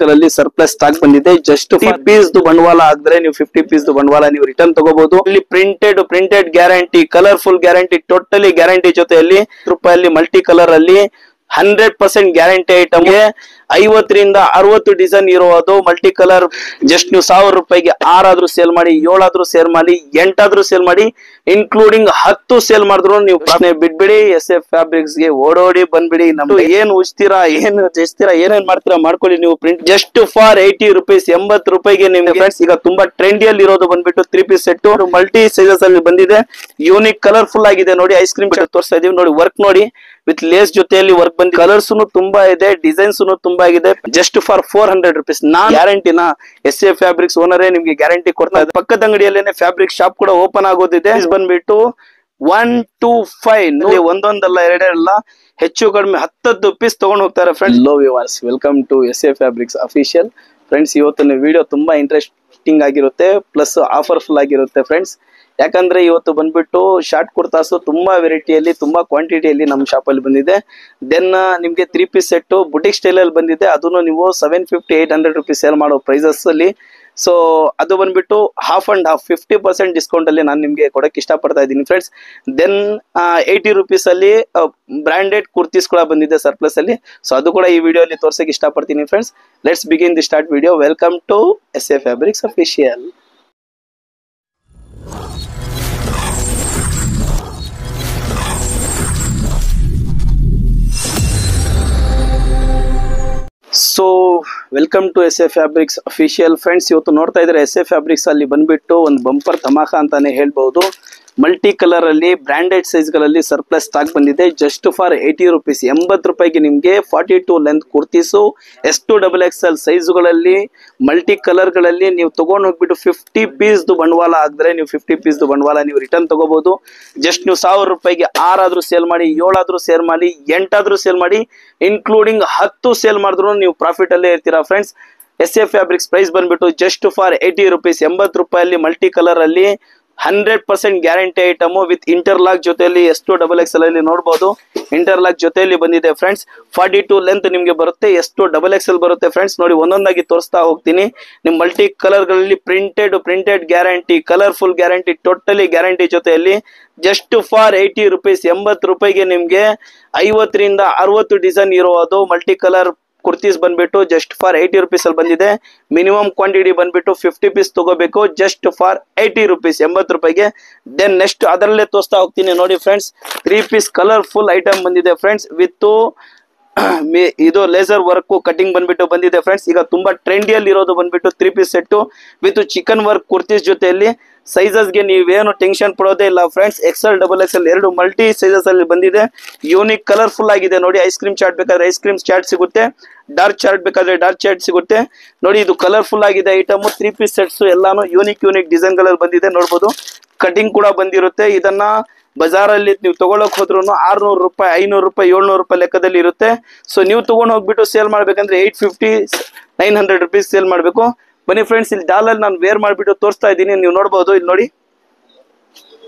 ಗಳಲ್ಲಿ surplus stock ಬಂದಿದೆ. Just 50 piece ಬಂಡವಾಳ ಆಗಿದ್ರೆ ನೀವು 50 ಪೀಸ್ ಬಂಡವಾಳ ನೀವು ರಿಟರ್ನ್ ತಗೋಬಹುದು. ಇಲ್ಲಿ printed guarantee, colourful guarantee, totally guarantee ಜೊತೆಯಲ್ಲಿ ರೂಪಾಯಲ್ಲಿ ಮಲ್ಟಿ ಕಲರ್ ಅಲ್ಲಿ 100% ಗ್ಯಾರಂಟಿ ಐಟಮ್ ಗೆ 50 ರಿಂದ 60 ಡಿಸೈನ್ ಇರೋದು ಮಲ್ಟಿ ಕಲರ್. ಜಸ್ಟ್ ನೀವು 1000 ರೂಪಾಯಿಗೆ 6 ಆದ್ರೂ ಸೇಲ್ ಮಾಡಿ, 7 ಆದ್ರೂ ಸೇಲ್ ಮಾಡಿ, 8 ಆದ್ರೂ ಸೇಲ್ ಮಾಡಿ, ಇನ್ಕ್ಲೂಡಿಂಗ್ 10 ಸೇಲ್ ಮಾಡಿದ್ರು ನೀವು ಪ್ರಶ್ನೆ ಬಿಡ್ಬಿಡಿ. SF ಫ್ಯಾಬ್ರಿಕ್ಸ್ ಗೆ ಓಡೋಡಿ ಬಂದ್ಬಿಡಿ. ನಮ್ದು ಏನ್ ಉಚ್ತೀರಾ, ಏನ್ ಜಸ್ತೀರಾ, ಏನೇನ್ ಮಾಡ್ತೀರಾ ಮಾಡ್ಕೊಳ್ಳಿ. ನೀವು ಪ್ರಿಂಟ್ ಜಸ್ಟ್ ಫಾರ್ 80 ರುಪೀಸ್, 80 ರೂಪಾಯಿಗೆ ನಿಮ್ಗೆ ಫ್ರೆಂಡ್ಸ್ ಈಗ ತುಂಬಾ ಟ್ರೆಂಡಿಯಲ್ಲಿ ಇರೋದು ಬಂದ್ಬಿಟ್ಟು 3 ಪೀಸ್ ಸೆಟ್ ಮಲ್ಟಿ ಸೈಜಸ್ ಅಲ್ಲಿ ಬಂದಿದೆ. ಯೂನಿಕ್ ಕಲರ್ಫುಲ್ ಆಗಿದೆ ನೋಡಿ. ಐಸ್ ಕ್ರೀಮ್ ತೋರಿಸ್ತಾ ಇದೀವಿ ನೋಡಿ. ವರ್ಕ್ ನೋಡಿ, ವಿತ್ ಲೇಸ್ ಜೊತೆಯಲ್ಲಿ ವರ್ಕ್ ಬಂದಿ. ಕಲರ್ಸ್ ತುಂಬಾ ಇದೆ, ಡಿಸೈನ್ಸ್ ತುಂಬಾ ಆಗಿದೆ. Just for 400 rupees. ನಾನ್ ಗ್ಯಾರಂಟಿನ SF ಫ್ಯಾಬ್ರಿಕ್ಸ್ ಓನರೇ ನಿಮ್ಗೆ ಗ್ಯಾರಂಟಿ ಕೊಡ್ತಾ ಇದೆ. ಪಕ್ಕದ ಅಂಗಡಿಯಲ್ಲೇನೆ ಫ್ಯಾಬ್ರಿಕ್ ಶಾಪ್ ಕೂಡ ಓಪನ್ ಆಗೋದಿದೆ. ಬಂದ್ಬಿಟ್ಟು 1 to 5 ಒಂದೊಂದಲ್ಲ ಎರಡಲ್ಲ ಹೆಚ್ಚು ಕಡಿಮೆ 10 ಪೀಸ್ ತಗೊಂಡು ಹೋಗ್ತಾರೆ ಫ್ರೆಂಡ್ಸ್. ಲೋ viewers, welcome to SF fabrics official. Friends ಇವತ್ತಿನ ವಿಡಿಯೋ ತುಂಬಾ ಇಂಟ್ರೆಸ್ಟಿಂಗ್ ಆಗಿರುತ್ತೆ, ಪ್ಲಸ್ ಆಫರ್ಫುಲ್ ಆಗಿರುತ್ತೆ ಫ್ರೆಂಡ್ಸ್. ಯಾಕಂದ್ರೆ ಇವತ್ತು ಬಂದ್ಬಿಟ್ಟು ಶಾರ್ಟ್ ಕುರ್ತಾಸ್ ತುಂಬಾ ವೆರೈಟಿಯಲ್ಲಿ, ತುಂಬಾ ಕ್ವಾಂಟಿಟಿಯಲ್ಲಿ ನಮ್ಮ ಶಾಪ್ ಅಲ್ಲಿ ಬಂದಿದೆ. ದೆನ್ ನಿಮ್ಗೆ 3 ಪೀಸ್ ಸೆಟ್ ಬುಟಿಕ್ ಸ್ಟೈಲ್ ಅಲ್ಲಿ ಬಂದಿದೆ. ಅದನ್ನು ನೀವು 750-800 ರುಪೀಸ್ ಸೇಲ್ ಮಾಡೋ ಪ್ರೈಸಸ್ ಅಲ್ಲಿ. ಸೊ ಅದು ಬಂದ್ಬಿಟ್ಟು ಹಾಫ್ ಅಂಡ್ ಹಾಫ್ 50% ಡಿಸ್ಕೌಂಟ್ ಅಲ್ಲಿ ನಾನು ನಿಮ್ಗೆ ಕೊಡಕ್ಕೆ ಇಷ್ಟಪಡ್ತಾ ಇದ್ದೀನಿ ಫ್ರೆಂಡ್ಸ್. ದೆನ್ 80 ರುಪೀಸ್ ಅಲ್ಲಿ ಬ್ರಾಂಡೆಡ್ ಕುರ್ತೀಸ್ ಕೂಡ ಬಂದಿದೆ ಸರ್ಪ್ಲಸ್ ಅಲ್ಲಿ. ಸೊ ಅದು ಕೂಡ ಈ ವಿಡಿಯೋ ಅಲ್ಲಿ ತೋರ್ಸಕ್ಕೆ ಇಷ್ಟಪಡ್ತೀನಿ friends. Let's begin the start video. Welcome to SF fabrics official. So welcome to SF fabrics official friends. ಇವತ್ತು ನೋಡ್ತಾ ಇದ್ರೆ SF ಫ್ಯಾಬ್ರಿಕ್ಸ್ ಅಲ್ಲಿ ಬಂದ್ಬಿಟ್ಟು ಒಂದು ಬಂಪರ್ ಧಮಾಕ ಅಂತಾನೆ ಹೇಳ್ಬಹುದು. ಮಲ್ಟಿ ಕಲರ್ ಅಲ್ಲಿ ಬ್ರಾಂಡೆಡ್ ಸೈಜ್ ಗಳಲ್ಲಿ ಸರ್ಪ್ಲಸ್ ಸ್ಟಾಕ್ ಬಂದಿದೆ. ಜಸ್ಟ್ ಫಾರ್ 80 ರುಪೀಸ್, 80 ರೂಪಾಯಿಗೆ ನಿಮ್ಗೆ 42 ಲೆಂತ್ ಕುರ್ತೀಸು S2XXL ಸೈಜುಗಳಲ್ಲಿ ಮಲ್ಟಿ ಕಲರ್ ಗಳಲ್ಲಿ ನೀವು ತಗೊಂಡು ಹೋಗ್ಬಿಟ್ಟು 50 ಪೀಸ್ ಬಂಡವಾಳ ಆಗಿದ್ರೆ ನೀವು 50 ಪೀಸ್ ಬಂಡವಾಳ ನೀವು ರಿಟರ್ನ್ ತಗೋಬಹುದು. ಜಸ್ಟ್ ನೀವು 1000 ರೂಪಾಯಿಗೆ 6 ಆದ್ರೂ ಸೇಲ್ ಮಾಡಿ, 7 ಆದ್ರೂ ಸೇಲ್ ಮಾಡಿ, 8 ಆದ್ರೂ ಸೇಲ್ ಮಾಡಿ, ಇನ್ಕ್ಲೂಡಿಂಗ್ 10 ಸೇಲ್ ಮಾಡಿದ್ರು ನೀವು ಪ್ರಾಫಿಟ್ ಅಲ್ಲೇ ಇರ್ತೀರಾ ಫ್ರೆಂಡ್ಸ್. SF ಫ್ಯಾಬ್ರಿಕ್ಸ್ ಪ್ರೈಸ್ ಬಂದ್ಬಿಟ್ಟು ಜಸ್ಟ್ ಫಾರ್ 80 ರುಪೀಸ್, 80 ರೂಪಾಯಲ್ಲಿ ಮಲ್ಟಿ ಕಲರ್ ಅಲ್ಲಿ 100% ಗ್ಯಾರಂಟಿ ಐಟಮ್ ವಿತ್ ಇಂಟರ್ಲಾಕ್ ಜೊತೆಯಲ್ಲಿ S2XXL ಅಲ್ಲಿ ನೋಡಬಹುದು. ಇಂಟರ್ಲಾಕ್ ಜೊತೆಯಲ್ಲಿ ಬಂದಿದೆ ಫ್ರೆಂಡ್ಸ್. 42 ಲೆಂತ್ ನಿಮ್ಗೆ ಬರುತ್ತೆ, S2XXL ಬರುತ್ತೆ ಫ್ರೆಂಡ್ಸ್. ನೋಡಿ ಒಂದೊಂದಾಗಿ ತೋರಿಸ್ತಾ ಹೋಗ್ತೀನಿ. ನಿಮ್ ಮಲ್ಟಿ ಕಲರ್ ಗಳಲ್ಲಿ printed guarantee, colourful guarantee, totally guarantee ಜೊತೆಯಲ್ಲಿ ಜಸ್ಟ್ ಫಾರ್ 80 ರುಪೀಸ್, 80 ರೂಪಾಯಿಗೆ ನಿಮ್ಗೆ 50 ರಿಂದ 60 ಡಿಸೈನ್ ಇರೋದು ಮಲ್ಟಿ ಕಲರ್ ಕುರ್ತೀಸ್ ಬಂದ್ಬಿಟ್ಟು ಜಸ್ಟ್ ಫಾರ್ 80 ರುಪೀಸ್ ಅಲ್ಲಿ ಬಂದಿದೆ. ಮಿನಿಮಮ್ ಕ್ವಾಂಟಿಟಿ ಬಂದ್ಬಿಟ್ಟು 50 ಪೀಸ್ ತಗೋಬೇಕು. ಜಸ್ಟ್ ಫಾರ್ 80 ರುಪೀಸ್, 80 ರೂಪಾಯಿಗೆ. ದೆನ್ ನೆಕ್ಸ್ಟ್ ಅದರಲ್ಲೇ ತೋರಿಸ್ತಾ ಹೋಗ್ತೀನಿ ನೋಡಿ ಫ್ರೆಂಡ್ಸ್. 3 ಪೀಸ್ ಕಲರ್ಫುಲ್ ಐಟಮ್ ಬಂದಿದೆ ಫ್ರೆಂಡ್ಸ್. ವಿತ್ ಇದು ಲೇಸರ್ ವರ್ಕ್ ಕಟಿಂಗ್ ಬಂದ್ಬಿಟ್ಟು ಬಂದಿದೆ ಫ್ರೆಂಡ್ಸ್. ಈಗ ತುಂಬಾ ಟ್ರೆಂಡಿಯಲ್ಲಿ ಇರೋದು ಬಂದ್ಬಿಟ್ಟು 3 piece set with chikan work kurtis ಜೊತೆಯಲ್ಲಿ. ಸೈಜಸ್ ಗೆ ನೀವೇನು ಟೆನ್ಷನ್ ಪಡೋದೇ ಇಲ್ಲ ಫ್ರೆಂಡ್ಸ್. XL-XXL 2 ಮಲ್ಟಿ ಸೈಜಸ್ ಅಲ್ಲಿ ಬಂದಿದೆ. ಯೂನಿಕ್ ಕಲರ್ಫುಲ್ ಆಗಿದೆ ನೋಡಿ. ಐಸ್ ಕ್ರೀಮ್ ಚಾಟ್ ಬೇಕಾದ್ರೆ ಐಸ್ ಕ್ರೀಮ್ ಚಾಟ್ ಸಿಗುತ್ತೆ, ಡಾರ್ಕ್ ಚಾರ್ಟ್ ಬೇಕಾದ್ರೆ ಡಾರ್ಕ್ ಚಾರ್ಟ್ ಸಿಗುತ್ತೆ ನೋಡಿ. ಇದು ಕಲರ್ಫುಲ್ ಆಗಿದೆ ಐಟಮ್. 3 ಪೀಸ್ ಸೆಟ್ಸ್ ಎಲ್ಲಾನು ಯೂನಿಕ್ ಡಿಸೈನ್ ಗಳಲ್ಲಿ ಬಂದಿದೆ ನೋಡಬಹುದು. ಕಟಿಂಗ್ ಕೂಡ ಬಂದಿರುತ್ತೆ. ಇದನ್ನ ಬಜಾರಲ್ಲಿ ನೀವು ತಗೊಳಕ್ ಹೋದ್ರು 600 ರೂಪಾಯಿ, 500 ರೂಪಾಯಿ, 700 ರೂಪಾಯಿ ಲೆಕ್ಕದಲ್ಲಿ ಇರುತ್ತೆ. ಸೊ ನೀವು ತಗೊಂಡು ಹೋಗ್ಬಿಟ್ಟು ಸೇಲ್ ಮಾಡ್ಬೇಕಂದ್ರೆ 850-900 ರುಪೀಸ್ ಸೇಲ್ ಮಾಡ್ಬೇಕು. ಬನ್ನಿ ಫ್ರೆಂಡ್ಸ್, ಇಲ್ಲಿ ಡಾಲರ್ ನಾನು ವೇರ್ ಮಾಡ್ಬಿಟ್ಟು ತೋರಿಸ್ತಾ ಇದ್ದೀನಿ. ನೀವು ನೋಡಬಹುದು, ಇಲ್ಲಿ ನೋಡಿ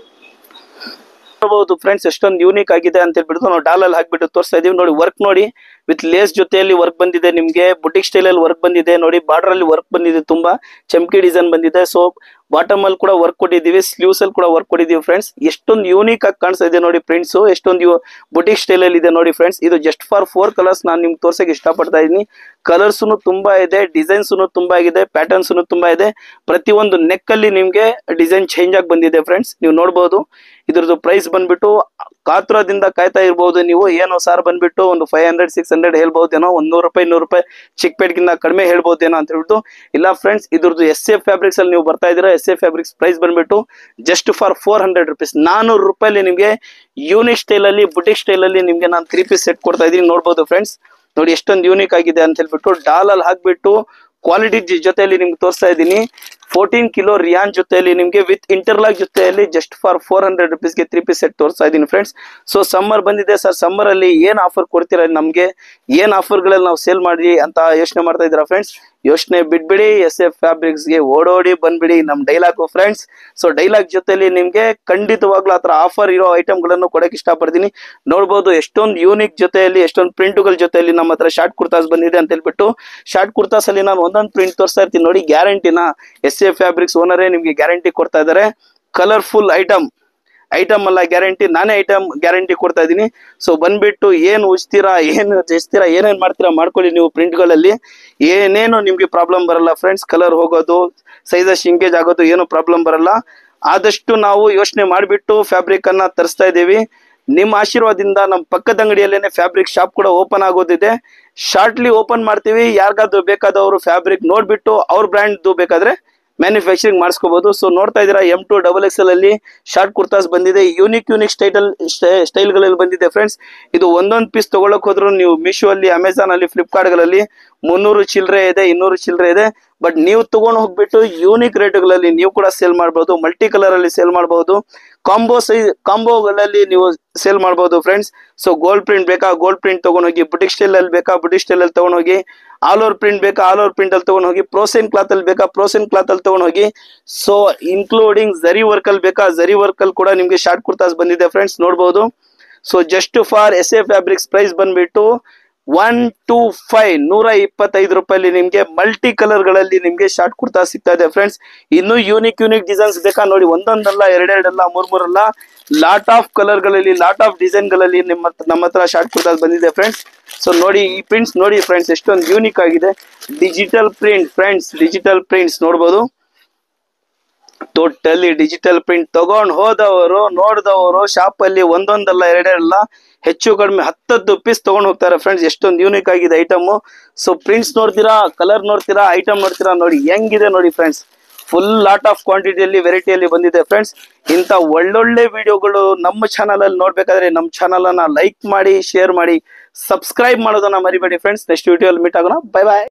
ನೋಡಬಹುದು ಫ್ರೆಂಡ್ಸ್ ಎಷ್ಟೊಂದು ಯೂನಿಕ್ ಆಗಿದೆ ಅಂತ ಹೇಳ್ಬಿಟ್ಟು ನಾವು ಡಾಲರ್ ಹಾಕ್ಬಿಟ್ಟು ತೋರಿಸ್ತಾ ಇದೀವಿ ನೋಡಿ. ವರ್ಕ್ ನೋಡಿ, ವಿತ್ ಲೇಸ್ ಜೊತೆಯಲ್ಲಿ ವರ್ಕ್ ಬಂದಿದೆ ನಿಮ್ಗೆ. ಬುಟಿಕ್ ಸ್ಟೈಲ್ ಅಲ್ಲಿ ವರ್ಕ್ ಬಂದಿದೆ ನೋಡಿ. ಬಾರ್ಡರ್ ಅಲ್ಲಿ ವರ್ಕ್ ಬಂದಿದೆ, ತುಂಬಾ ಚಮಕಿ ಡಿಸೈನ್ ಬಂದಿದೆ. ಸೊ ಬಾಟಮ್ ಅಲ್ಲಿ ಕೂಡ ವರ್ಕ್ ಕೊಟ್ಟಿದ್ದೀವಿ, ಸ್ಲೀವ್ಸ್ ಅಲ್ಲಿ ಕೂಡ ವರ್ಕ್ ಕೊಟ್ಟಿದ್ದೀವಿ ಫ್ರೆಂಡ್ಸ್. ಎಷ್ಟೊಂದು ಯೂನಿಕ್ ಆಗಿ ಕಾಣಿಸ್ತಾ ಇದೆ ನೋಡಿ ಪ್ರಿಂಟ್ಸ್. ಎಷ್ಟೊಂದು ಬುಟಿಕ್ ಸ್ಟೈಲ್ ಅಲ್ಲಿ ಇದೆ ನೋಡಿ ಫ್ರೆಂಡ್ಸ್. ಇದು ಜಸ್ಟ್ ಫಾರ್ 4 ಕಲರ್ಸ್ ನಾನು ನಿಮ್ಗೆ ತೋರ್ಸಕ್ಕೆ ಇಷ್ಟಪಡ್ತಾ ಇದ್ದೀನಿ. ಕಲರ್ಸ್ ತುಂಬಾ ಇದೆ, ಡಿಸೈನ್ಸ್ ತುಂಬಾ ಇದೆ, ಪ್ಯಾಟರ್ನ್ಸ್ ತುಂಬಾ ಇದೆ. ಪ್ರತಿಯೊಂದು ನೆಕ್ ಅಲ್ಲಿ ನಿಮ್ಗೆ ಡಿಸೈನ್ ಚೇಂಜ್ ಆಗಿ ಬಂದಿದೆ ಫ್ರೆಂಡ್ಸ್. ನೀವು ನೋಡಬಹುದು. ಇದ್ರದ್ದು ಪ್ರೈಸ್ ಬಂದ್ಬಿಟ್ಟು ಕಾತುರದಿಂದ ಕಾಯ್ತಾ ಇರಬಹುದು ನೀವು. ಏನು ಸಾರ್ ಬಂದ್ಬಿಟ್ಟು ಒಂದು 500-600 ಹೇಳ್ಬಹುದೇನೋ, 100 ರೂಪಾಯಿ 100 ರೂಪಾಯಿ ಚಿಕ್ಕಪೇಟ್ಗಿಂತ ಕಡಿಮೆ ಹೇಳ್ಬಹುದೇನೋ ಅಂತ ಹೇಳ್ಬಿಟ್ಟು. ಇಲ್ಲ ಫ್ರೆಂಡ್ಸ್, ಇದ್ರದ್ದು SF ಫ್ಯಾಬ್ರಿಕ್ಸ್ ಅಲ್ಲಿ ನೀವು ಬರ್ತಾ ಇದ್ದೀರಾ. SF ಫ್ಯಾಬ್ರಿಕ್ಸ್ ಪ್ರೈಸ್ ಬಂದ್ಬಿಟ್ಟು ಜಸ್ಟ್ ಫಾರ್ 400 ರುಪೀಸ್, 400 ರೂಪಾಯಲ್ಲಿ ನಿಮ್ಗೆ ಯೂನಿಕ್ ಸ್ಟೈಲ್ ಅಲ್ಲಿ, ಬುಟಿಕ್ ಸ್ಟೈಲ್ ಅಲ್ಲಿ ನಿಮ್ಗೆ ನಾನು 3 ಪೀಸ್ ಸೆಟ್ ಕೊಡ್ತಾ ಇದೀನಿ ನೋಡಬಹುದು ಫ್ರೆಂಡ್ಸ್. ನೋಡಿ ಎಷ್ಟೊಂದು ಯೂನಿಕ್ ಆಗಿದೆ ಅಂತ ಹೇಳ್ಬಿಟ್ಟು ಡಾಲಲ್ಲಿ ಹಾಕ್ಬಿಟ್ಟು ಕ್ವಾಲಿಟಿ ಜೊತೆಯಲ್ಲಿ ನಿಮ್ಗೆ ತೋರಿಸ್ತಾ ಇದ್ದೀನಿ. 14 ಕಿಲೋ ರಿಯಾನ್ ಜೊತೆಯಲ್ಲಿ ನಿಮಗೆ ವಿತ್ ಇಂಟರ್ಲಾಕ್ ಜೊತೆಯಲ್ಲಿ ಜಸ್ಟ್ ಫಾರ್ 400 rupeesಗೆ 3 piece ಸೆಟ್ ತೋರಿಸ್ತಾ ಇದೀನಿ ಫ್ರೆಂಡ್ಸ್. ಸೊ ಸಮ್ಮರ್ ಬಂದಿದೆ ಸರ್, ಸಮ್ಮರ್ ಅಲ್ಲಿ ಏನ್ ಆಫರ್ ಕೊಡ್ತೀರಾ ನಮ್ಗೆ, ಏನ್ ಆಫರ್ ಗಳಲ್ಲಿ ನಾವು ಸೇಲ್ ಮಾಡಿ ಅಂತ ಯೋಚನೆ ಮಾಡ್ತಾ ಇದ್ದೀರಾ ಫ್ರೆಂಡ್ಸ್? ಯೋಚನೆ ಬಿಟ್ಬಿಡಿ, SF Fabrics ಗೆ ಓಡೋಡಿ ಬಂದ್ಬಿಡಿ, ನಮ್ ಡೈಲಾಗ್ ಫ್ರೆಂಡ್ಸ್. ಸೊ ಡೈಲಾಗ್ ಜೊತೆಲಿ ನಿಮ್ಗೆ ಖಂಡಿತವಾಗ್ಲೂ ಆತರ ಆಫರ್ ಇರೋ ಐಟಮ್ ಗಳನ್ನು ಕೊಡಕ್ಕೆ ಇಷ್ಟಪಡ್ತೀನಿ. ನೋಡ್ಬೋದು ಎಷ್ಟೊಂದು ಯೂನಿಕ್ ಜೊತೆಯಲ್ಲಿ, ಎಷ್ಟೊಂದು ಪ್ರಿಂಟ್ಗಳ ಜೊತೆಯಲ್ಲಿ ನಮ್ಮ ಹತ್ರ ಶಾರ್ಟ್ ಕುರ್ತಾಸ್ ಬಂದಿದೆ ಅಂತ ಹೇಳ್ಬಿಟ್ಟು. ಶಾರ್ಟ್ ಕುರ್ತಾಸ್ ಅಲ್ಲಿ ನಾನು ಒಂದೊಂದು ಪ್ರಿಂಟ್ ತೋರಿಸ್ತಾ ಇರ್ತೀನಿ ನೋಡಿ. ಗ್ಯಾರಂಟಿನ SF Fabrics ಓನರೇ ನಿಮ್ಗೆ ಗ್ಯಾರಂಟಿ ಕೊಡ್ತಾ ಇದಾರೆ. ಕಲರ್ಫುಲ್ ಐಟಮ್ ಅಲ್ಲ ಗ್ಯಾರಂಟಿ, ನಾನೇ ಐಟಮ್ ಗ್ಯಾರಂಟಿ ಕೊಡ್ತಾ ಇದೀನಿ. ಸೊ ಬಂದ್ಬಿಟ್ಟು ಏನ್ ಉಜ್ತೀರಾ, ಏನ್ ಜಯಿಸ್ತೀರಾ, ಏನೇನ್ ಮಾಡ್ತೀರಾ ಮಾಡ್ಕೊಳ್ಳಿ. ನೀವು ಪ್ರಿಂಟ್ ಗಳಲ್ಲಿ ಏನೇನು ನಿಮ್ಗೆ ಪ್ರಾಬ್ಲಮ್ ಬರಲ್ಲ ಫ್ರೆಂಡ್ಸ್. ಕಲರ್ ಹೋಗೋದು, ಸೈಜಸ್ ಶಿಂಕೇಜ್ ಆಗೋದು ಏನು ಪ್ರಾಬ್ಲಮ್ ಬರಲ್ಲ. ಆದಷ್ಟು ನಾವು ಯೋಚನೆ ಮಾಡಿಬಿಟ್ಟು ಫ್ಯಾಬ್ರಿಕ್ ಅನ್ನ ತರಿಸ್ತಾ ಇದೀವಿ. ನಿಮ್ಮ ಆಶೀರ್ವಾದದಿಂದ ನಮ್ಮ ಪಕ್ಕದ ಅಂಗಡಿಯಲ್ಲೇನೆ ಫ್ಯಾಬ್ರಿಕ್ ಶಾಪ್ ಕೂಡ ಓಪನ್ ಆಗೋದಿದೆ. ಶಾರ್ಟ್ಲಿ ಓಪನ್ ಮಾಡ್ತೀವಿ. ಯಾರಿಗಾದ್ರು ಬೇಕಾದವರು ಫ್ಯಾಬ್ರಿಕ್ ನೋಡ್ಬಿಟ್ಟು ಅವ್ರ ಬ್ರ್ಯಾಂಡ್ ಬೇಕಾದ್ರೆ ಮ್ಯಾನುಫ್ಯಾಕ್ಚರಿಂಗ್ ಮಾಡಿಸ್ಕೋಬಹುದು. ಸೊ ನೋಡ್ತಾ ಇದೀರಾ M2 XXL ಅಲ್ಲಿ ಶಾರ್ಟ್ ಕುರ್ತಾಸ್ ಬಂದಿದೆ. ಯೂನಿಕ್ ಸ್ಟೈಲ್ ಗಳಲ್ಲಿ ಬಂದಿದೆ ಫ್ರೆಂಡ್ಸ್. ಇದು ಒಂದೊಂದು ಪೀಸ್ ತಗೊಳಕ್ ಹೋದ್ರು ನೀವು ಮೀಶೋ ಅಲ್ಲಿ, ಅಮೆಝಾನ್ ಅಲ್ಲಿ, ಫ್ಲಿಪ್ಕಾರ್ಟ್ ಗಳಲ್ಲಿ 300 ಚಿಲ್ಲರೆ ಇದೆ, 200 ಚಿಲ್ಲರೆ ಇದೆ. ಬಟ್ ನೀವು ತಗೊಂಡು ಹೋಗ್ಬಿಟ್ಟು ಯೂನಿಕ್ ರೇಟ್ಗಳಲ್ಲಿ ನೀವು ಕೂಡ ಸೇಲ್ ಮಾಡಬಹುದು. ಮಲ್ಟಿ ಕಲರ್ ಅಲ್ಲಿ ಸೇಲ್ ಮಾಡಬಹುದು. ಕಾಂಬೋಗಳಲ್ಲಿ ನೀವು ಸೇಲ್ ಮಾಡಬಹುದು ಫ್ರೆಂಡ್ಸ್. ಸೊ ಗೋಲ್ಡ್ ಪ್ರಿಂಟ್ ಬೇಕಾ, ಗೋಲ್ಡ್ ಪ್ರಿಂಟ್ ತಗೊಂಡೋಗಿ. ಬುಟಿಕ್ ಸ್ಟೈಲ್ ಅಲ್ಲಿ ಬೇಕಾ, ಬುಟಿಕ್ ಸ್ಟೈಲ್ ಅಲ್ಲಿ ತಗೊಂಡೋಗಿ. ಆಲ್ ಓವರ್ ಪ್ರಿಂಟ್ ಬೇಕಾ, ಆಲ್ ಓವರ್ ಪ್ರಿಂಟ್ ಅಲ್ಲಿ ತಗೊಂಡೋಗಿ. ಪ್ರೋಸೆನ್ ಕ್ಲಾತ್ ಅಲ್ಲಿ ಬೇಕಾ, ಪ್ರೋಸೆನ್ ಕ್ಲಾತ್ ಅಲ್ಲಿ ತಗೊಂಡೋಗಿ. ಸೊ ಇನ್ಕ್ಲೂಡಿಂಗ್ ಜರಿ ವರ್ಕ್ ಅಲ್ಲಿ ಬೇಕಾ, ಜರಿ ವರ್ಕ್ ಅಲ್ಲಿ ಕೂಡ ನಿಮ್ಗೆ ಶಾರ್ಟ್ ಕುರ್ತಾಸ್ ಬಂದಿದೆ ಫ್ರೆಂಡ್ಸ್, ನೋಡಬಹುದು. So just for SF Fabrics price ಬಂದ್ಬಿಟ್ಟು 125 ರೂಪಾಯಿ ನಿಮ್ಗೆ ಮಲ್ಟಿ ಕಲರ್ ಗಳಲ್ಲಿ ನಿಮ್ಗೆ ಶಾರ್ಟ್ ಕುರ್ತಾ ಸಿಗ್ತಾ ಇದೆ ಫ್ರೆಂಡ್ಸ್. ಇನ್ನು ಯೂನಿಕ್ ಡಿಸೈನ್ಸ್ ಬೇಕಾ ನೋಡಿ, ಒಂದೊಂದಲ್ಲ, ಎರಡೆರಡಲ್ಲ, ಮೂರಲ್ಲ, ಲಾಟ್ ಆಫ್ ಕಲರ್ ಗಳಲ್ಲಿ, ಲಾಟ್ ಆಫ್ ಡಿಸೈನ್ ಗಳಲ್ಲಿ ನಮ್ಮ ಹತ್ರ ಶಾರ್ಟ್ ಕುರ್ತಾಸ್ ಬಂದಿದೆ ಫ್ರೆಂಡ್ಸ್. ಸೊ ನೋಡಿ ಈ ಪ್ರಿಂಟ್ಸ್ ನೋಡಿ ಫ್ರೆಂಡ್ಸ್, ಎಷ್ಟೊಂದು ಯೂನಿಕ್ ಆಗಿದೆ. Digital print friends, digital prints ನೋಡಬಹುದು. ಟೋಟಲಿ ಡಿಜಿಟಲ್ ಪ್ರಿಂಟ್ ತಗೊಂಡ್ ಹೋದವರು, ನೋಡಿದವರು ಶಾಪ್ ಅಲ್ಲಿ ಒಂದೊಂದಲ್ಲ, ಎರಡೆರಡಲ್ಲ, ಹೆಚ್ಚು ಕಡಿಮೆ 10 ಪೀಸ್ ತಗೊಂಡ್ ಹೋಗ್ತಾರೆ ಫ್ರೆಂಡ್ಸ್. ಎಷ್ಟೊಂದು ಯೂನಿಕ್ ಆಗಿದೆ ಐಟಮ್. ಸೊ ಪ್ರಿಂಟ್ಸ್ ನೋಡ್ತೀರಾ, ಕಲರ್ ನೋಡ್ತೀರಾ, ಐಟಮ್ ನೋಡ್ತೀರಾ, ನೋಡಿ ಹೆಂಗಿದೆ ನೋಡಿ ಫ್ರೆಂಡ್ಸ್. ಫುಲ್ ಲಾಟ್ ಆಫ್ ಕ್ವಾಂಟಿಟಿಯಲ್ಲಿ, ವೆರೈಟಿಯಲ್ಲಿ ಬಂದಿದೆ ಫ್ರೆಂಡ್ಸ್. ಇಂಥ ಒಳ್ಳೊಳ್ಳೆ ವಿಡಿಯೋಗಳು ನಮ್ಮ ಚಾನಲ್ ಅಲ್ಲಿ ನೋಡ್ಬೇಕಾದ್ರೆ ನಮ್ಮ ಚಾನಲ್ ಅನ್ನ ಲೈಕ್ ಮಾಡಿ, ಶೇರ್ ಮಾಡಿ, ಸಬ್ಸ್ಕ್ರೈಬ್ ಮಾಡೋದನ್ನ ಮರಿಬೇಡಿ ಫ್ರೆಂಡ್ಸ್. ನೆಕ್ಸ್ಟ್ ವಿಡಿಯೋ ಅಲ್ಲಿ ಮೀಟ್ ಆಗೋಣ. ಬೈ ಬಾಯ್.